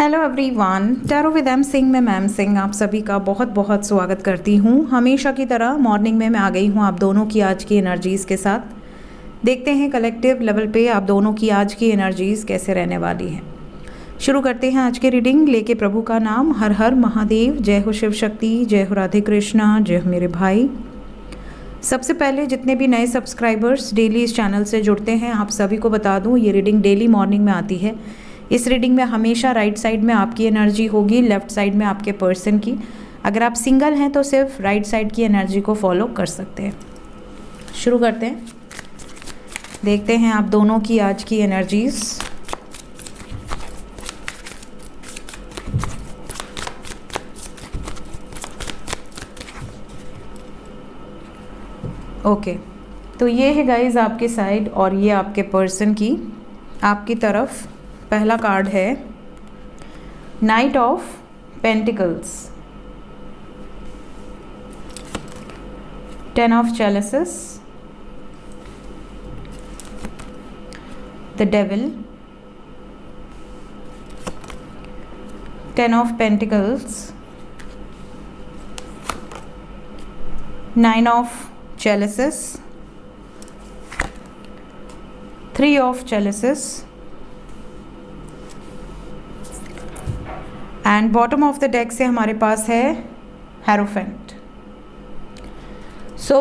Hello everyone, tarot with M Singh में ma'am Singh आप सभी का बहुत बहुत स्वागत करती हूँ। हमेशा की तरह मॉर्निंग में मैं आ गई हूँ आप दोनों की आज की एनर्जीज़ के साथ। देखते हैं कलेक्टिव लेवल पे आप दोनों की आज की एनर्जीज़ कैसे रहने वाली हैं। शुरू करते हैं आज की रीडिंग लेके प्रभु का नाम। हर हर महादेव, जय हो शिव शक्ति, जय हो राधे कृष्णा, जय हो मेरे भाई। सबसे पहले जितने भी नए सब्सक्राइबर्स डेली इस चैनल से जुड़ते हैं आप सभी को बता दूं, ये रीडिंग डेली मॉर्निंग में आती है। इस रीडिंग में हमेशा राइट साइड में आपकी एनर्जी होगी, लेफ्ट साइड में आपके पर्सन की। अगर आप सिंगल हैं तो सिर्फ राइट साइड की एनर्जी को फॉलो कर सकते हैं। शुरू करते हैं, देखते हैं आप दोनों की आज की एनर्जीज़। ओके, तो ये है गाइज आपके साइड और ये आपके पर्सन की आपकी तरफ। पहला कार्ड है knight of pentacles, 10 of chalices, the devil, 10 of pentacles, 9 of chalices, 3 of chalices and bottom of the deck से हमारे पास है हेरोफेंट। सो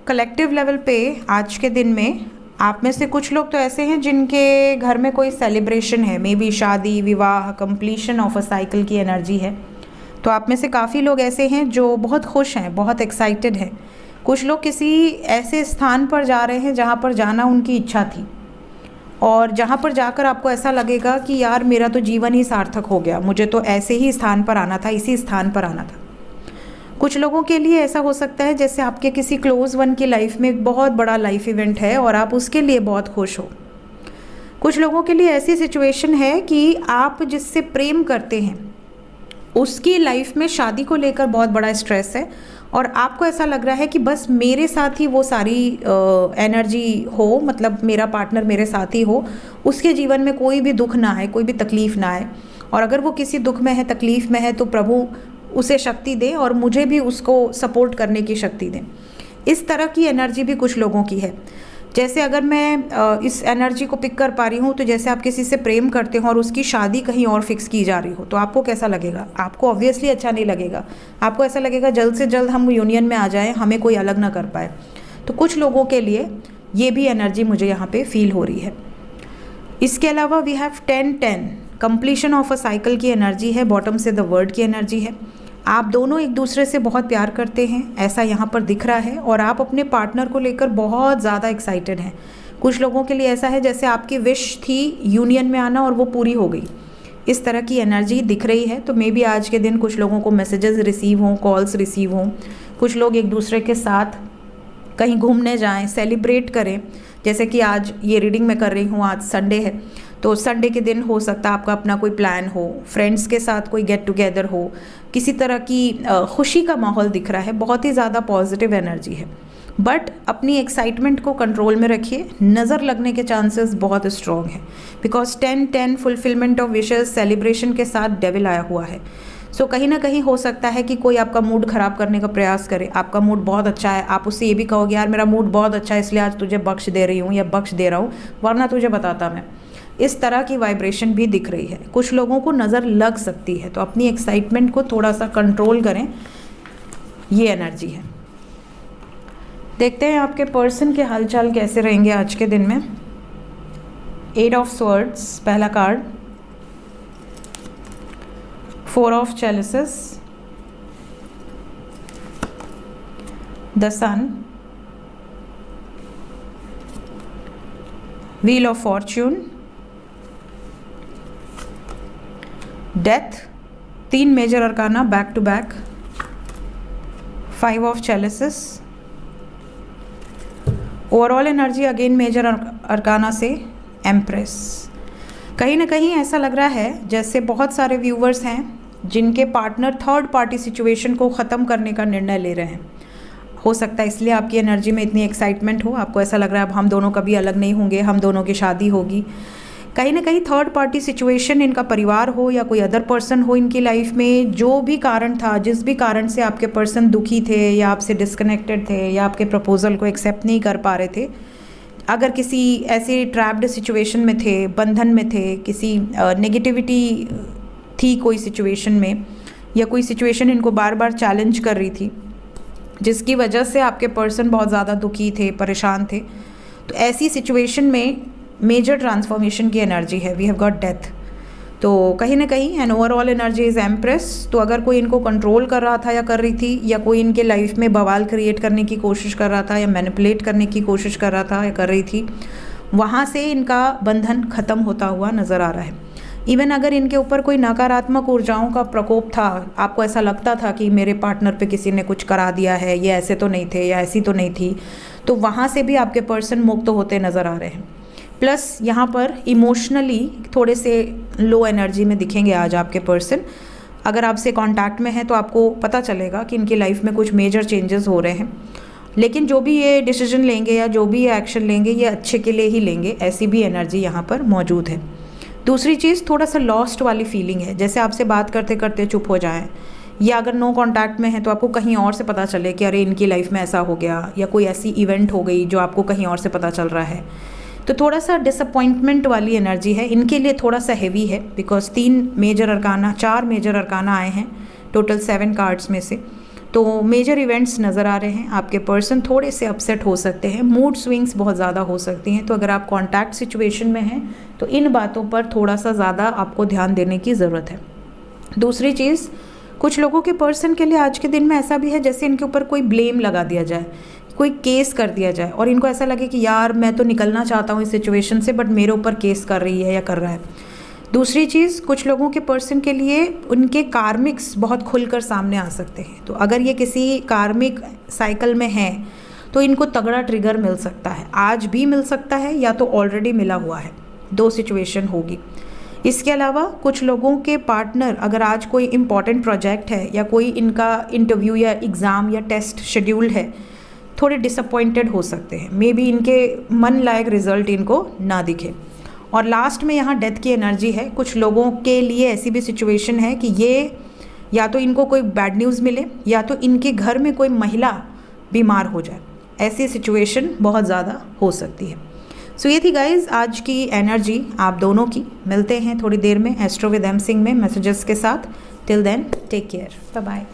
कलेक्टिव लेवल पे आज के दिन में आप में से कुछ लोग तो ऐसे हैं जिनके घर में कोई सेलिब्रेशन है, मे बी शादी, विवाह, कंप्लीशन ऑफ अ साइकिल की एनर्जी है। तो आप में से काफ़ी लोग ऐसे हैं जो बहुत खुश हैं, बहुत एक्साइटेड हैं। कुछ लोग किसी ऐसे स्थान पर जा रहे हैं जहाँ पर जाना उनकी इच्छा थी और जहाँ पर जाकर आपको ऐसा लगेगा कि यार मेरा तो जीवन ही सार्थक हो गया, मुझे तो ऐसे ही स्थान पर आना था, इसी स्थान पर आना था। कुछ लोगों के लिए ऐसा हो सकता है जैसे आपके किसी क्लोज वन की लाइफ में एक बहुत बड़ा लाइफ इवेंट है और आप उसके लिए बहुत खुश हो। कुछ लोगों के लिए ऐसी सिचुएशन है कि आप जिससे प्रेम करते हैं उसकी लाइफ में शादी को लेकर बहुत बड़ा स्ट्रेस है और आपको ऐसा लग रहा है कि बस मेरे साथ ही वो सारी एनर्जी हो, मतलब मेरा पार्टनर मेरे साथ ही हो, उसके जीवन में कोई भी दुख ना आए, कोई भी तकलीफ़ ना आए। और अगर वो किसी दुख में है, तकलीफ़ में है, तो प्रभु उसे शक्ति दे और मुझे भी उसको सपोर्ट करने की शक्ति दें। इस तरह की एनर्जी भी कुछ लोगों की है। जैसे अगर मैं इस एनर्जी को पिक कर पा रही हूँ तो जैसे आप किसी से प्रेम करते हो और उसकी शादी कहीं और फिक्स की जा रही हो तो आपको कैसा लगेगा? आपको ऑब्वियसली अच्छा नहीं लगेगा। आपको ऐसा लगेगा जल्द से जल्द हम यूनियन में आ जाएं, हमें कोई अलग ना कर पाए। तो कुछ लोगों के लिए ये भी एनर्जी मुझे यहाँ पे फील हो रही है। इसके अलावा we have 10-10 completion of a cycle की एनर्जी है, बॉटम से द वर्ड की एनर्जी है। आप दोनों एक दूसरे से बहुत प्यार करते हैं, ऐसा यहाँ पर दिख रहा है और आप अपने पार्टनर को लेकर बहुत ज़्यादा एक्साइटेड हैं। कुछ लोगों के लिए ऐसा है जैसे आपकी विश थी यूनियन में आना और वो पूरी हो गई, इस तरह की एनर्जी दिख रही है। तो मे बी आज के दिन कुछ लोगों को मैसेजेस रिसीव हों, कॉल्स रिसीव हों, कुछ लोग एक दूसरे के साथ कहीं घूमने जाएं, सेलिब्रेट करें। जैसे कि आज ये रीडिंग मैं कर रही हूँ, आज संडे है तो संडे के दिन हो सकता है आपका अपना कोई प्लान हो, फ्रेंड्स के साथ कोई गेट टुगेदर हो, किसी तरह की खुशी का माहौल दिख रहा है। बहुत ही ज़्यादा पॉजिटिव एनर्जी है, बट अपनी एक्साइटमेंट को कंट्रोल में रखिए। नज़र लगने के चांसेस बहुत स्ट्रॉन्ग हैं because 10-10 fulfilment of wishes celebration के साथ डेविल आया हुआ है। सो कहीं ना कहीं हो सकता है कि कोई आपका मूड ख़राब करने का प्रयास करे। आपका मूड बहुत अच्छा है, आप उससे ये भी कहोगे यार मेरा मूड बहुत अच्छा है इसलिए आज तुझे बख्श दे रही हूँ या बख्श दे रहा हूँ, वरना तुझे बताता मैं। इस तरह की वाइब्रेशन भी दिख रही है। कुछ लोगों को नज़र लग सकती है, तो अपनी एक्साइटमेंट को थोड़ा सा कंट्रोल करें, ये एनर्जी है। देखते हैं आपके पर्सन के हालचाल कैसे रहेंगे आज के दिन में। 8 ऑफ स्वर्ड्स पहला card, 4 of chalices, the sun, wheel of fortune, death, 3 major arcana back to back, 5 of chalices, overall energy again major arcana से एम्प्रेस। कहीं ना कहीं ऐसा लग रहा है जैसे बहुत सारे व्यूवर्स हैं जिनके पार्टनर थर्ड पार्टी सिचुएशन को ख़त्म करने का निर्णय ले रहे हैं। हो सकता है इसलिए आपकी एनर्जी में इतनी एक्साइटमेंट हो, आपको ऐसा लग रहा है अब हम दोनों कभी अलग नहीं होंगे, हम दोनों की शादी होगी। कहीं ना कहीं थर्ड पार्टी सिचुएशन, इनका परिवार हो या कोई अदर पर्सन हो इनकी लाइफ में, जो भी कारण था, जिस भी कारण से आपके पर्सन दुखी थे या आपसे डिस्कनेक्टेड थे या आपके प्रपोजल को एक्सेप्ट नहीं कर पा रहे थे, अगर किसी ऐसे ट्रैप्ड सिचुएशन में थे, बंधन में थे, किसी नेगेटिविटी थी कोई सिचुएशन में, या कोई सिचुएशन इनको बार बार चैलेंज कर रही थी जिसकी वजह से आपके पर्सन बहुत ज़्यादा दुखी थे, परेशान थे, तो ऐसी सिचुएशन में मेजर ट्रांसफॉर्मेशन की एनर्जी है। We have got death. तो कहीं ना कहीं and overall energy is empress. तो अगर कोई इनको कंट्रोल कर रहा था या कर रही थी, या कोई इनके लाइफ में बवाल क्रिएट करने की कोशिश कर रहा था या मैनिपुलेट करने की कोशिश कर रहा था या कर रही थी, वहाँ से इनका बंधन ख़त्म होता हुआ नज़र आ रहा है। इवन अगर इनके ऊपर कोई नकारात्मक ऊर्जाओं का प्रकोप था, आपको ऐसा लगता था कि मेरे पार्टनर पे किसी ने कुछ करा दिया है, ये ऐसे तो नहीं थे या ऐसी तो नहीं थी, तो वहाँ से भी आपके पर्सन मुक्त होते नज़र आ रहे हैं। प्लस यहाँ पर इमोशनली थोड़े से लो एनर्जी में दिखेंगे आज आपके पर्सन। अगर आपसे कांटेक्ट में है तो आपको पता चलेगा कि इनकी लाइफ में कुछ मेजर चेंजेस हो रहे हैं, लेकिन जो भी ये डिसीजन लेंगे या जो भी ये एक्शन लेंगे ये अच्छे के लिए ही लेंगे, ऐसी भी एनर्जी यहाँ पर मौजूद है। दूसरी चीज़, थोड़ा सा लॉस्ट वाली फीलिंग है, जैसे आपसे बात करते करते चुप हो जाएं, या अगर नो कांटेक्ट में है तो आपको कहीं और से पता चले कि अरे इनकी लाइफ में ऐसा हो गया, या कोई ऐसी इवेंट हो गई जो आपको कहीं और से पता चल रहा है। तो थोड़ा सा डिसअपॉइंटमेंट वाली एनर्जी है इनके लिए, थोड़ा सा हैवी है, बिकॉज 4 मेजर अरकाना आए हैं टोटल 7 कार्ड्स में से। तो मेजर इवेंट्स नज़र आ रहे हैं। आपके पर्सन थोड़े से अपसेट हो सकते हैं, मूड स्विंग्स बहुत ज़्यादा हो सकती हैं। तो अगर आप कॉन्टैक्ट सिचुएशन में हैं तो इन बातों पर थोड़ा सा ज़्यादा आपको ध्यान देने की ज़रूरत है। दूसरी चीज़, कुछ लोगों के पर्सन के लिए आज के दिन में ऐसा भी है जैसे इनके ऊपर कोई ब्लेम लगा दिया जाए, कोई केस कर दिया जाए, और इनको ऐसा लगे कि यार मैं तो निकलना चाहता हूँ इस सिचुएशन से, बट मेरे ऊपर केस कर रही है या कर रहा है। दूसरी चीज़, कुछ लोगों के पर्सन के लिए उनके कार्मिक्स बहुत खुलकर सामने आ सकते हैं। तो अगर ये किसी कार्मिक साइकिल में हैं तो इनको तगड़ा ट्रिगर मिल सकता है, आज भी मिल सकता है या तो ऑलरेडी मिला हुआ है, 2 सिचुएशन होगी। इसके अलावा कुछ लोगों के पार्टनर, अगर आज कोई इम्पॉर्टेंट प्रोजेक्ट है या कोई इनका इंटरव्यू या एग्ज़ाम या टेस्ट शेड्यूल्ड है, थोड़े डिसअपॉइंटेड हो सकते हैं, मे बी इनके मन लायक रिजल्ट इनको ना दिखे। और लास्ट में यहाँ डेथ की एनर्जी है। कुछ लोगों के लिए ऐसी भी सिचुएशन है कि ये या तो इनको कोई बैड न्यूज़ मिले या तो इनके घर में कोई महिला बीमार हो जाए, ऐसी सिचुएशन बहुत ज़्यादा हो सकती है। सो ये थी गाइज आज की एनर्जी आप दोनों की। मिलते हैं थोड़ी देर में एस्ट्रो विद एम सिंह में मैसेजेस के साथ। Till then take care, bye bye.